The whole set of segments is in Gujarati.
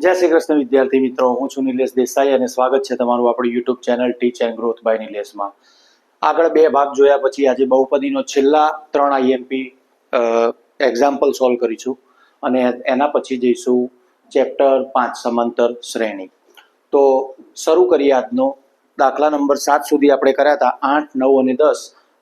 જય શ્રી કૃષ્ણ વિદ્યાર્થી મિત્રો, હું છું નિલેશ દેસાઈ અને સ્વાગત છે તમારું આપણી YouTube channel teach and growth by નિલેશમાં. આગળ બે ભાગ જોયા પછી આજે બહુપદીનો છેલ્લા 3 આઈએમપી એક્ઝામ્પલ સોલ્વ કરીશું અને એના પછી જઈશું ચેપ્ટર 5 સમાંતર શ્રેણી. તો શરૂ કરીએ આજનો દાખલા નંબર 7 સુધી આપણે કર્યા હતા. 8, 9 અને 10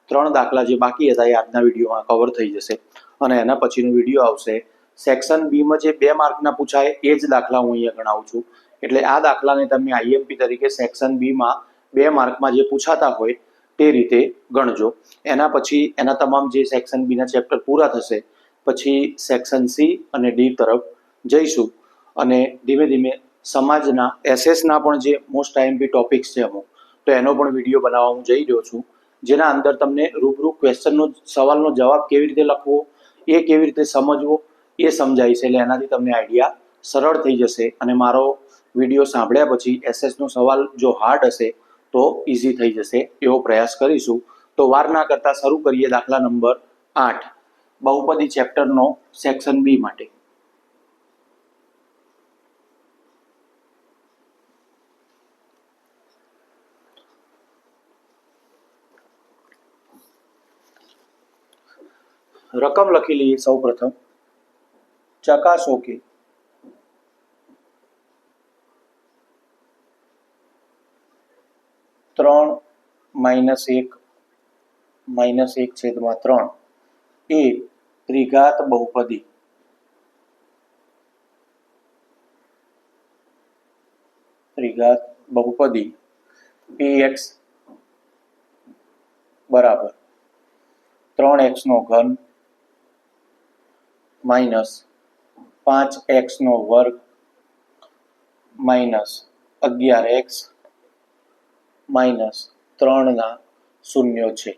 3 દાખલા જે બાકી હતા એ આજના વિડીયોમાં કવર થઈ જશે અને એના પછીનો વિડીયો આવશે. સેક્શન બીમાં જે 2 માર્કના પૂછાય એ જ દાખલા હું અહીંયા ગણાવું છું. એટલે આ દાખલાને તમે આઈએમપી તરીકે સેક્શન બીમાં 2 માર્કમાં જે પૂછાતા હોય તે રીતે ગણજો. એના પછી એના તમામ જે સેક્શન બીના ચેપ્ટર પૂરા થશે પછી સેક્શન સી અને ડી તરફ જઈશું અને ધીમે ધીમે સમાજના એસએસના પણ જે મોસ્ટ આઈએમપી ટોપિક્સ છે અમુક, તો એનો પણ વિડીયો બનાવવા હું જઈ રહ્યો છું, જેના અંદર તમને રૂબરૂ ક્વેશ્ચનનો સવાલનો જવાબ કેવી રીતે લખવો, એ કેવી રીતે સમજવો એ સમજાય છે. એટલે એનાથી તમને આઈડિયા સરળ થઈ જશે અને મારો વિડીયો સાંભળ્યા પછી એસએસનો સવાલ જો હાર્ડ હશે તો ઇઝી થઈ જશે એવો પ્રયાસ કરીશું. તો વાર ના કરતા શરૂ કરીએ દાખલા નંબર 8 બહુપદી ચેપ્ટરનો સેક્શન બી માટે. રકમ લખી લઈએ. સૌ પ્રથમ ચકાસો કે ત્રણ -1 છેદમાં 3 એ ત્રિઘાત બહુપદી px બરાબર 3x નો ઘન માઇનસ 5x નો વર્ગ માઇનસ 11x માઇનસ 3 ના શૂન્યો છે.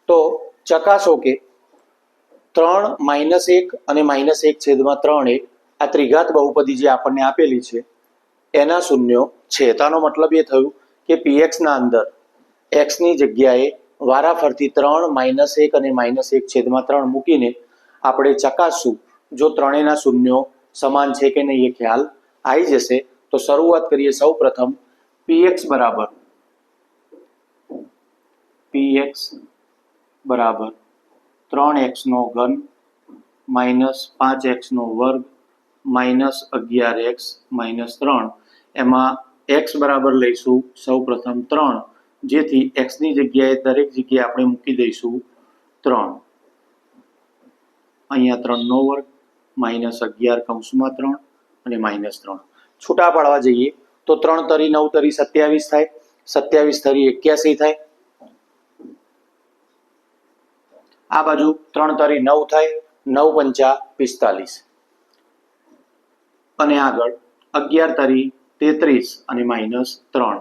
તો ચકાસો કે 3 -1 અને -1 છેદમાં 3 એ આ ત્રિઘાત બહુપદી જે આપણને આપેલી છે એના શૂન્યો છે. તાનો મતલબ એ થયું કે px ના અંદર x ની જગ્યાએ વારાફરતી 3 -1 અને -1 છેદમાં 3 મૂકીને આપણે ચકાસશું જો ત્રણેયના શૂન્યો સમાન છે કે નહીં એ ખ્યાલ આવી જશે. તો શરૂઆત કરીએ. સૌ પ્રથમ px બરાબર 3x નો ઘન માઇનસ 5x નો વર્ગ માઇનસ 11x માઇનસ 3. એમાં x બરાબર લઈશું સૌ પ્રથમ 3, જેથી x ની જગ્યાએ દરેક જગ્યાએ આપણે મૂકી દઈશું 3. અહીંયા 3 નો વર્ગ માઇનસ 11 કૌંસમાં 3 અને માઇનસ 3. છૂટા પાડવા જઈએ તો 3 તરી 9 તરી 27 થાય, 27 તરી 81 થાય. આ બાજુ 3 તરી 9 થાય, 9 પંચા 45 અને આગળ 11 તરી 33 અને માઇનસ 3.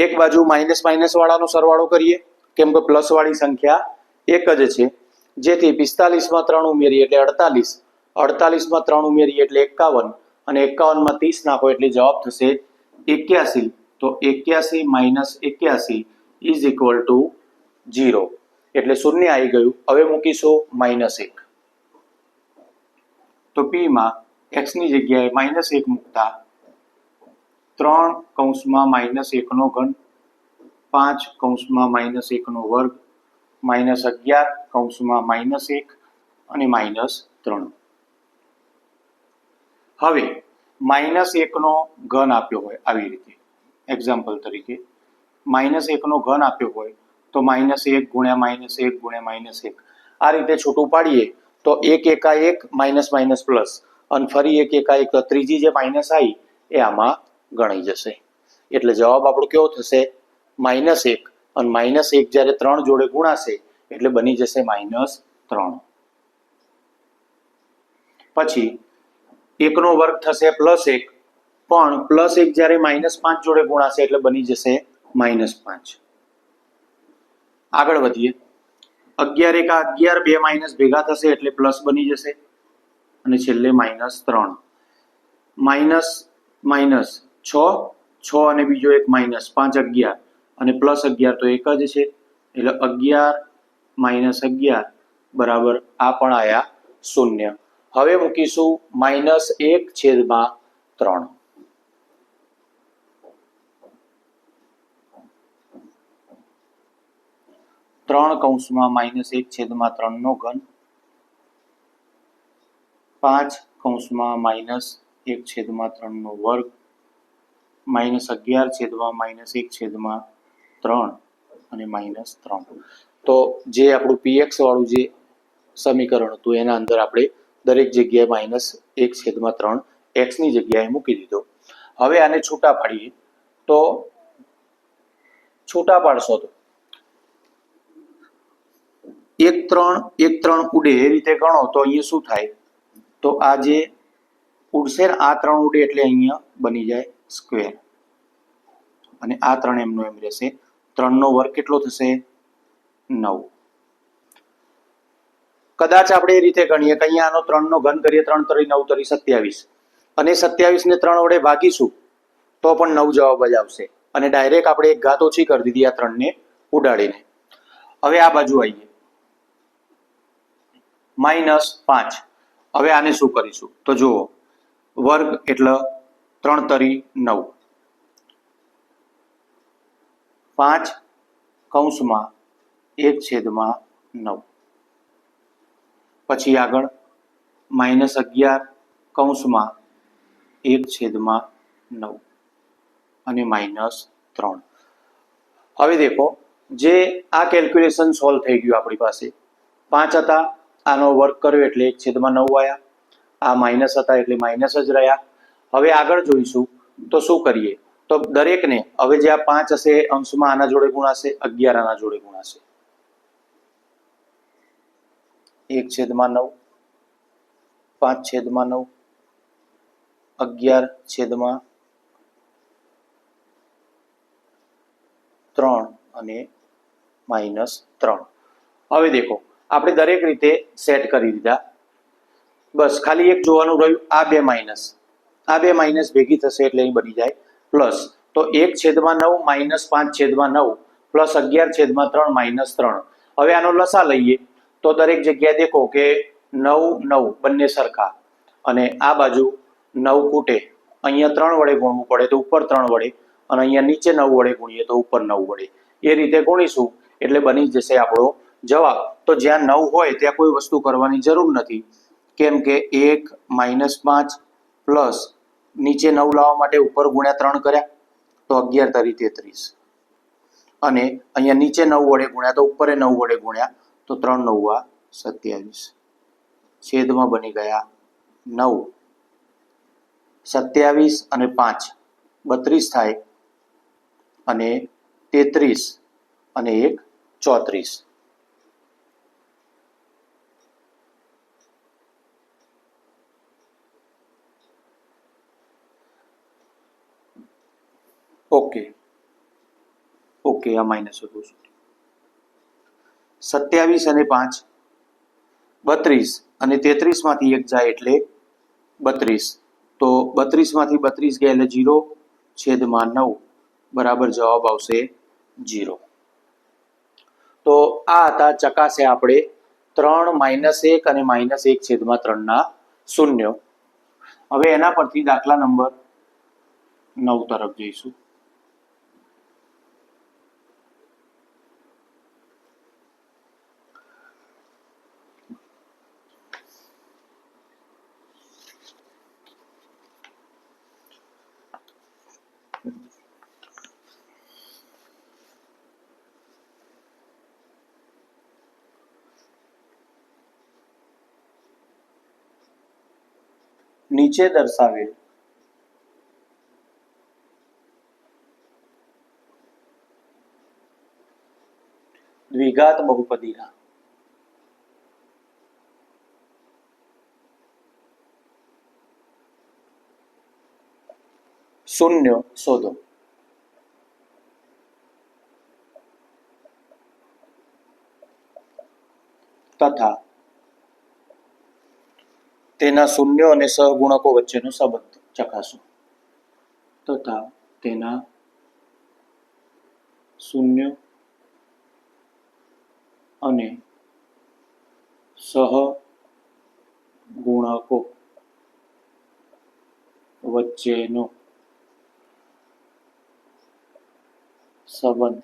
એક બાજુ માઇનસ વાળાનો સરવાળો કરીએ કેમ કે પ્લસ વાળી સંખ્યા એક જ છે, જેથી 45 માં 3 ઉમેરીએ એટલે 48, 48 માં 3 ઉમેરીએ એટલે 51 અને 51 માં 30 નાખો એટલે જવાબ થશે 81. તો 81 માઇનસ 81 ઇઝ ઇક્વલ ટુ 0 એટલે શૂન્ય આવી ગયું. હવે મૂકીશું -1. તો p માં x ની જગ્યાએ -1 મૂકતા 3 કૌંસમાં -1 નો ઘન 5 કૌંસમાં -1 નો વર્ગ માઇનસ 11 કૌંસમાં -1 અને માઇનસ 3. હવે -1 નો ઘન આપ્યો હોય આવી રીતે એક્ઝામ્પલ તરીકે -1 નો ઘન આપ્યો હોય તો -1 ગુણ્યા -1 ગુણ્યા -1 આ રીતે છૂટું પાડીએ તો 1 એકા 1 માઇનસ પ્લસ અને ફરી 1 એકા 1 તો ત્રીજી જે માઇનસ આવી એ આમાં ગણાઈ જશે. એટલે જવાબ આપણો કેવો થશે -1 અને -1 જ્યારે 3 જોડે ગુણાશે એટલે બની જશે -3. પછી 1 નો વર્ગ થશે +1 પણ +1 જ્યારે -5 જોડે ગુણાશે એટલે બની જશે -5. આગળ વધીએ. 11 એકા 11 બે માઇનસ ભેગા થશે એટલે પ્લસ બની જશે અને છેલ્લે -3. માઇનસ 6 અને બીજો એક માઇનસ 5 11 અને +11 તો એક જ છે, એટલે 11 - 11 બરાબર આ પણ આયા 0. હવે મૂકીશું -1/3. 3 કૌંસમાં -1/3 નો ઘન, 5 કૌંસમાં -1/3 નો વર્ગ, -11/-1/3 અને -3. તો જે આપણું px વાળું જે સમીકરણ હતું એના અંદર આપણે દરેક જગ્યાએ -1/3 x ની જગ્યાએ મૂકી દીધો. હવે આને છૂટા પાડીએ તો છૂટા પાડશો તો 1/3 ઉડે એ રીતે ગણો તો અહીંયા શું થાય, તો આ જે ઉડશે ને આ 3 ઉડે એટલે અહીંયા બની જાય સ્ક્વેર, અને આ 3 એમનો એમ રહેશે. 3 નો વર્ગ કેટલો થશે? 9. કદાચ આપણે એ રીતે ગણીએ કે અહીંયા આનો 3 નો ઘન કરીએ, 3 × 3 = 9 × 27, અને 27 ને 3 વડે ભાગીશું તો પણ 9 જવાબ જ આવશે, અને ડાયરેક્ટ આપણે એક ઘાત ઓછી કરી દીધી આ 3 ને ઉડાડીને. હવે આ બાજુ આવીએ -5. હવે આને શું કરીશું તો જુઓ, વર્ગ એટલે 3 તરી 9, 5 કૌંસમાં 1/9, પછી આગળ -11 કૌંસમાં 1/9 અને -3. હવે દેખો જે આ કેલ્ક્યુલેશન સોલ્વ થઈ ગયું આપણી પાસે. 5 હતા, આનો વર્ગ કર્યો એટલે 1/9 આવ્યા, આ માઇનસ હતા એટલે માઇનસ જ રહ્યા. હવે આગળ જોઈશું તો શું કરીએ, તો દરેકને હવે જે આ 5 હશે અંશમાં આના જોડે ગુણાશે, 11 આના જોડે ગુણાશે, 1/9, 5/9, 11/3 અને -3. હવે દેખો આપણે દરેક રીતે સેટ કરી દીધા. બસ ખાલી એક જોવાનું રહ્યું, આ બે માઇનસ ભેગી થશે એટલે અહીં બની જાય પ્લસ. તો 1/9 - 5/9 પ્લસ 11/3 -3. હવે આનો લસા લઈએ તો દરેક જગ્યાએ દેખો કે 9 9 બંને સરખા, અને આ બાજુ 9 ખૂટે, અહીંયા 3 વડે ગુણવું પડે તો ઉપર 3 વડે, અને અહીંયા નીચે 9 વડે ગુણીએ તો ઉપર 9 વડે. એ રીતે ગુણીશું એટલે બની જશે આપણો જવાબ. તો જ્યાં 9 હોય ત્યાં કોઈ વસ્તુ કરવાની જરૂર નથી, કેમ કે 1 - 5 પ્લસ નીચે 9 લાવવા માટે ઉપર ગુણ્યા 3 કર્યા તો 11 તરી 33, અને અહીંયા નીચે 9 વડે ગુણ્યા તો ઉપર 9 વડે ગુણ્યા તો 3 × 9 = 27. છેદમાં બની ગયા 9. 27 અને 5 32 થાય, અને 33 અને 1 34. ઓકે આ માઇનસ હતું. 27 અને 5 32, અને 33 માંથી 1 જાય એટલે 32, તો 32 માંથી 32 ગયા એટલે 0/9 બરાબર જવાબ આવશે 0. તો આ હતા ચકાસે આપણે 3 - 1 અને -1/3 ના શૂન્યો. હવે એના પરથી દાખલા નંબર 9 તરફ જઈશું. નીચે દર્શાવેલ દ્વિઘાત બહુપદીના શૂન્યો શોધો. તથા તેના શૂન્યો અને સહગુણકો વચ્ચેનો સંબંધ ચકાસો. શૂન્ય અને સહગુણકો વચ્ચેનો સંબંધ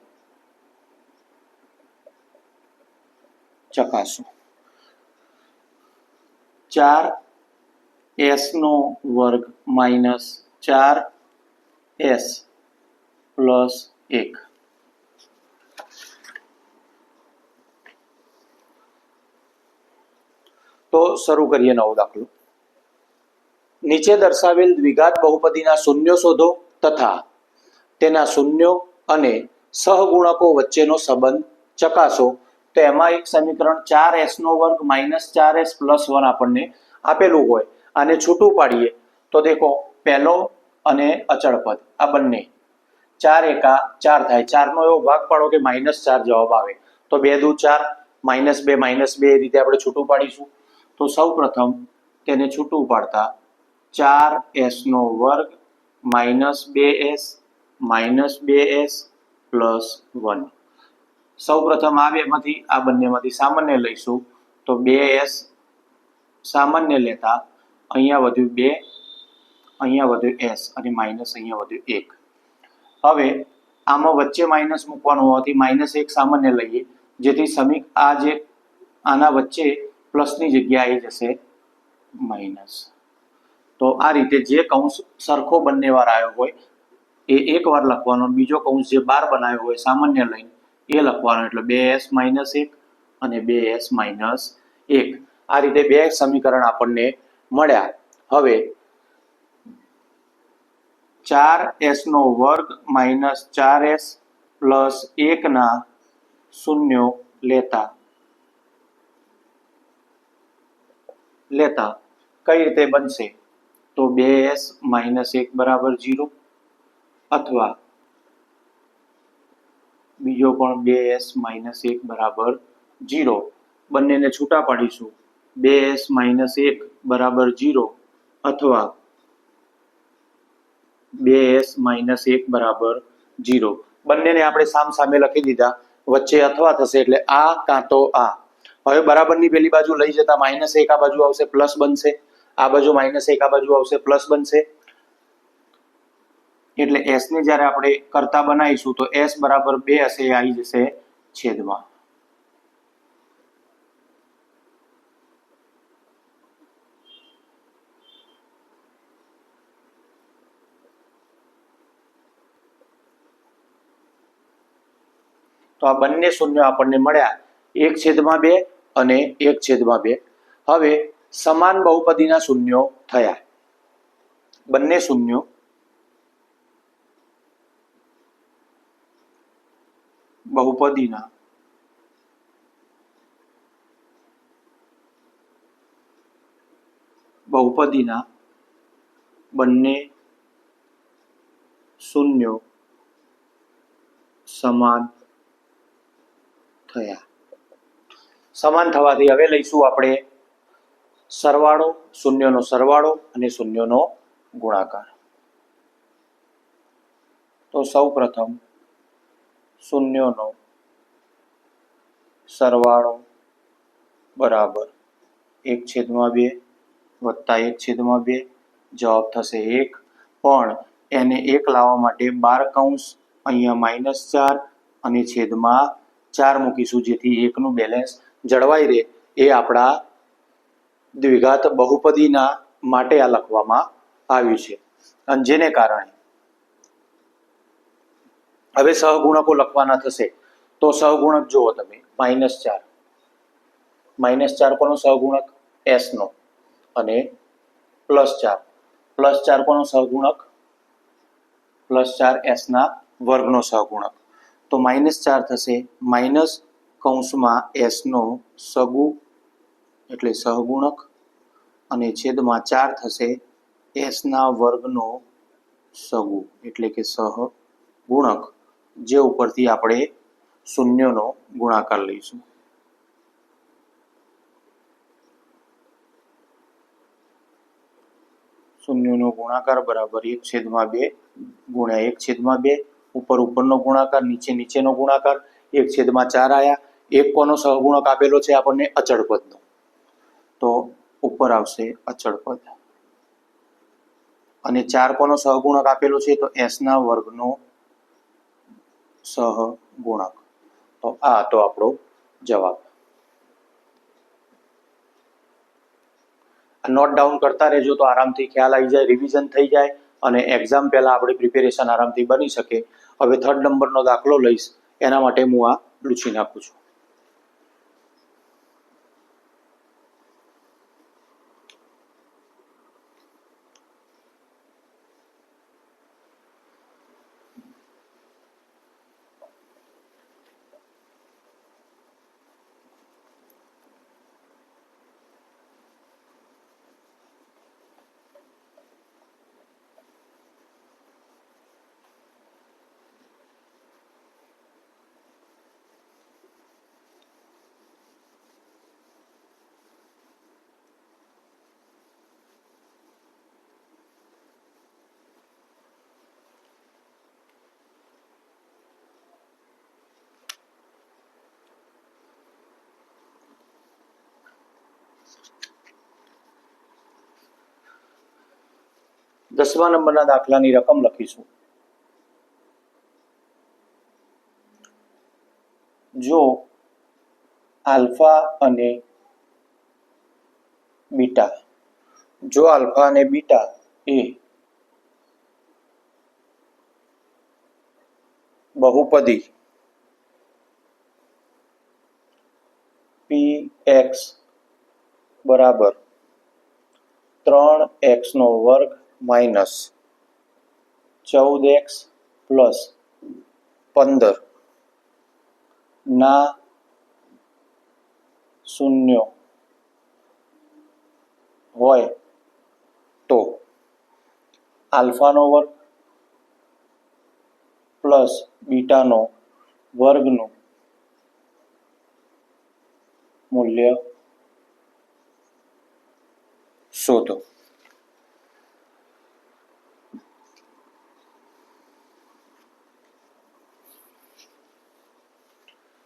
ચકાસો. 4s નો વર્ગ માઇનસ 4s પ્લસ 1. તો શરૂ કરીએ નવો દાખલો. નીચે દર્શાવેલ દ્વિઘાત બહુપદીના શૂન્યો શોધો તથા તેના શૂન્યો અને સહગુણકો વચ્ચેનો સંબંધ ચકાસો. તો એમાં એક સમીકરણ 4s નો વર્ગ માઇનસ 4s પ્લસ 1 આપણને આપેલું હોય. આને છૂટું પાડીએ તો દેખો પહેલો અને અચળ પદ આ બંને 4 એકા 4 થાય. 4 નો એવો ભાગ પાડો કે -4 જવાબ આવે. તો 2 દુ 4 -2 એ રીતે આપણે છૂટું પાડીશું. તો સૌ પ્રથમ તેને છૂટું પાડતા 4s નો વર્ગ -2s પ્લસ 1. સૌ પ્રથમ આ બેમાંથી આ બંનેમાંથી સામાન્ય લઈશું. તો 2s સામાન્ય લેતા અહીંયા વધ્યું 2, અહીંયા વધ્યું s અને માઇનસ અહીંયા વધ્યું 1. હવે આમાં વચ્ચે માઇનસ મૂકવાનું હોવાથી -1 સામાન્ય લઈએ, જેથી આ જે આના વચ્ચે પ્લસની જગ્યાએ જશે માઇનસ. તો આ રીતે જે કૌંસ સરખો બંને વાર આવ્યો હોય એ એક વાર લખવાનો, બીજો કૌંસ જે 12 બનાવ્યો હોય સામાન્ય લઈને એ લખવાનો. એટલે 2s - 1 અને 2s - 1. આ રીતે બે સમીકરણ આપણને મળ્યા. હવે 4s નો વર્ગ માઇનસ 4s પ્લસ 1 ના શૂન્યો લેતા કઈ રીતે બનશે? તો 2s - 1 બરાબર 0 અથવા બીજો પણ 2s - 1 બરાબર 0. બંનેને છૂટા પાડીશું. 2s - 1 બરાબર 0 અથવા 2s - 1 બરાબર 0. બંનેને આપણે સામસામે લખી દીધા. વચ્ચે અથવા થશે એટલે આ કાં તો આ. હવે બરાબરની પેલી બાજુ લઈ જતા -1 આ બાજુ આવશે પ્લસ બનશે, આ બાજુ -1 આ બાજુ આવશે પ્લસ બનશે. એટલે s ને જ્યારે આપણે કરતા બનાવીશું તો s બરાબર 2 હશે, એ આવી જશે છેદમાં. તો આ બંને શૂન્યો આપણને મળ્યા 1/2 અને 1/2. હવે સમાન બહુપદીના શૂન્યો થયા. બંને શૂન્યો બહુપદીના બંને શૂન્યો સમાન થયા. સમાન થવાથી હવે લઈશું આપણે સરવાળો, શૂન્યનો સરવાળો અને શૂન્યનો ગુણાકાર. તો સૌ પ્રથમ શૂન્યનો સરવાળો બરાબર 1/2 વત્તા 1/2. જવાબ થશે 1. પણ એને 1 લાવવા માટે 12 કૌંસ, અહીંયા -4 અને છેદમાં 4 મૂકીશું, જેથી 1 નું બેલેન્સ જળવાઈ રહે. એ આપણા દ્વિઘાત બહુપદીના માટે આ લખવામાં આવ્યું છે. અને જેને કારણે હવે સહગુણકો લખવાના થશે. તો સહગુણક જુઓ તમે, -4 કોનો સહગુણક? s નો. અને +4 કોનો સહગુણક? +4 s ના વર્ગનો સહગુણક. તો -4 થશે માઇનસ કૌંસમાં s નો સગુ એટલે સહગુણક અને છેદમાં 4 થશે s ના વર્ગનો સગુ એટલે કે સહગુણક, જે ઉપરથી આપણે શૂન્યનો ગુણાકાર લઈશું. શૂન્યનો ગુણાકાર બરાબર 1/2 ગુણ્યા 1/2 ઉપર ઉપરનો ગુણાકાર, નીચે નીચેનો ગુણાકાર, 1/4 આયા. એક કોનો સહગુણક આપેલો છે આપણને? અચળ પદનો. તો ઉપર આવશે અચળ પદ. અને 4 કોનો સહગુણક આપેલો છે? તો s² નો સહગુણક. તો આ તો આપણો જવાબ. નોટ ડાઉન કરતા રહેજો તો આરામથી ખ્યાલ આવી જાય, રિવિઝન થઈ જાય અને એક્ઝામ પહેલા આપણી પ્રિપેરેશન આરામથી બની શકે. હવે 3rd નંબરનો દાખલો લઈશ, એના માટે હું આ લૂછી નાખું છું. દસમા નંબરના દાખલાની રકમ લખીશું. જો આલ્ફા અને બીટા એ બહુપદી px બરાબર 3x નો વર્ગ માઇનસ 14x પ્લસ 15 ના શૂન્ય હોય તો આલ્ફાનો વર્ગ પ્લસ બીટાનો વર્ગનું મૂલ્ય શોધો.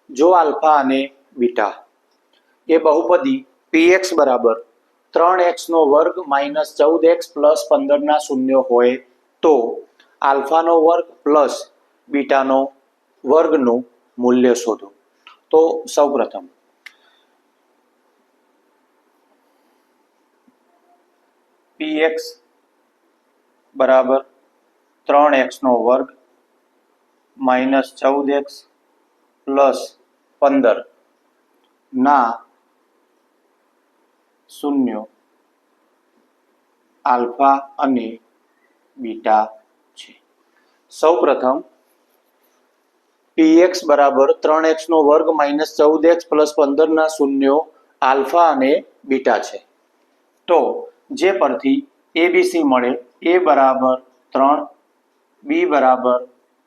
જો આલ્ફા અને બીટા એ બહુપદી px બરાબર 3x નો વર્ગ માઇનસ 14x પ્લસ 15 ના શૂન્ય હોય તો આલ્ફાનો વર્ગ પ્લસ બીટાનો વર્ગનું મૂલ્ય શોધો. તો સૌપ્રથમ px બરાબર 3x નો વર્ગ માઇનસ 14x પ્લસ 15 ના શૂન્ય આલ્ફા અને બીટા છે. સૌપ્રથમ px બરાબર 3x નો વર્ગ માઇનસ 14x પ્લસ 15 ના શૂન્યો આલ્ફા અને બીટા છે. તો જે પરથી abc મળે, a બરાબર 3, b બરાબર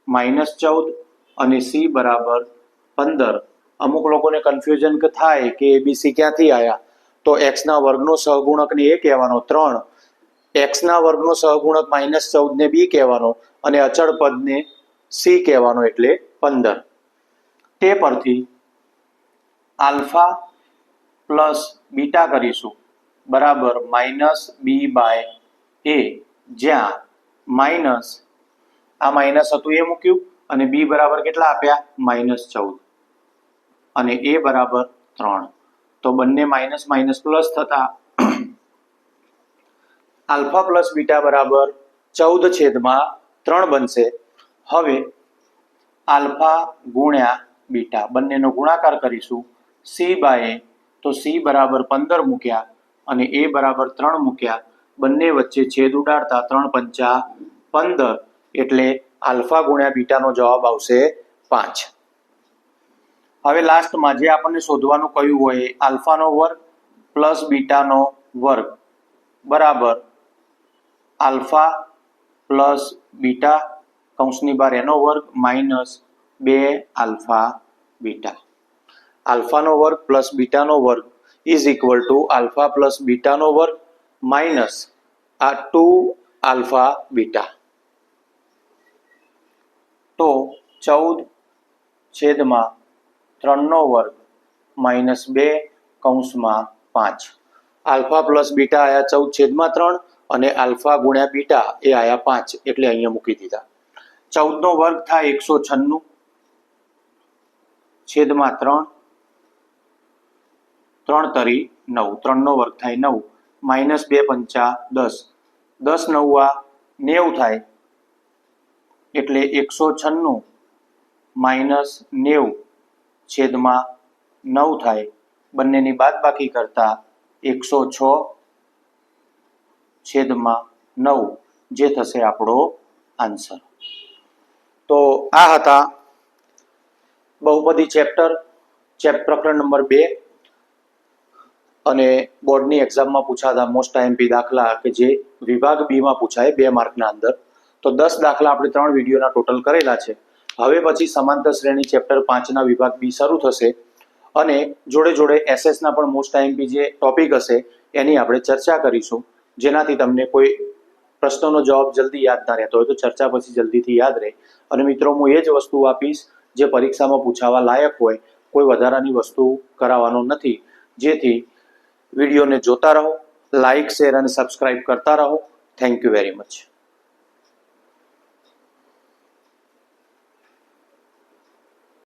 માઇનસ 14 અને c બરાબર 15. અમુક લોકોને કન્ફ્યુઝન થાય કે abc ક્યાંથી આવ્યા? તો x ના વર્ગનો સહગુણકને a કહેવાનો 3, x ના વર્ગનો સહગુણક માઇનસ 14 ને b કહેવાનો અને અચળ પદને c કહેવાનો એટલે 15. તે પરથી આલ્ફા પ્લસ બીટા કરીશું બરાબર માઇનસ b બાય a, જ્યાં માઇનસ આ માઇનસ હતું એ મૂક્યું અને b બરાબર કેટલા આપ્યા? માઇનસ 14 અને a બરાબર 3. તો બંને માઇનસ માઇનસ પ્લસ થતા આલ્ફા પ્લસ બીટા બરાબર 14/3 બનશે. હવે આલ્ફા ગુણ્યા બીટા બંનેનો ગુણાકાર કરીશું. c બાય a, તો c બરાબર 15 મૂક્યા અને a બરાબર 3 મૂક્યા. બંને વચ્ચે છેદ ઉડાડતા 3 × 5 = 15, એટલે આલ્ફા ગુણ્યા બીટાનો જવાબ આવશે 5. હવે લાસ્ટમાં જે આપણને શોધવાનું કહ્યું હોય આલ્ફાનો વર્ગ પ્લસ બીટાનો વર્ગ બરાબર આલ્ફા પ્લસ બીટા કૌંસની બહાર એનો વર્ગ માઇનસ 2 આલ્ફા બીટા. આલ્ફાનો વર્ગ પ્લસ બીટાનો વર્ગ is equal to alpha plus બીટાનો વર્ગ માઇનસ આ 2 આલ્ફા બીટા. તો 14/3 માઇનસ 2/5. આલ્ફા પ્લસ બીટા આયા 14/3 અને આલ્ફા ગુણ્યા બીટા એ આયા 5, એટલે અહીંયા મૂકી દીધા. 14 થાય 196 છેદમાં 3, 3 તરી 9, 3 થાય 9, માઇનસ 2 પંચા 10, 10 9 90 થાય, એટલે 196 માઇનસ 90 છેદમાં 9 થાય. બંનેની બાદબાકી કરતા 106 છેદમાં 9 જે થશે આપણો આન્સર. તો આ હતા બહુપદી ચેપ્ટર પ્રકરણ નંબર 2 અને બોર્ડની એક્ઝામમાં પૂછાતા મોસ્ટ આઈએમપી દાખલા કે જે વિભાગ બી માં પૂછાય 2 માર્કના અંદર. તો 10 દાખલા આપણે 3 વિડીયોના ટોટલ કરેલા છે. હવે પછી સમાંતર શ્રેણી ચેપ્ટર 5ના વિભાગ બી શરૂ થશે અને જોડે જોડે એસએસના પણ મોસ્ટ આઈએમપી જે ટોપિક હશે એની આપણે ચર્ચા કરીશું, જેનાથી તમને કોઈ પ્રશ્નનો જવાબ જલ્દી યાદ ના રહેતો હોય તો ચર્ચા પછી જલ્દીથી યાદ રહે. અને મિત્રો હું એ જ વસ્તુ આપીશ જે પરીક્ષામાં પૂછાવા લાયક હોય, કોઈ વધારાની વસ્તુ કરાવવાનો નથી. જેથી વિડીયોને જોતા રહો, લાઇક શેર અને સબસ્ક્રાઇબ કરતા રહો. Thank you very much.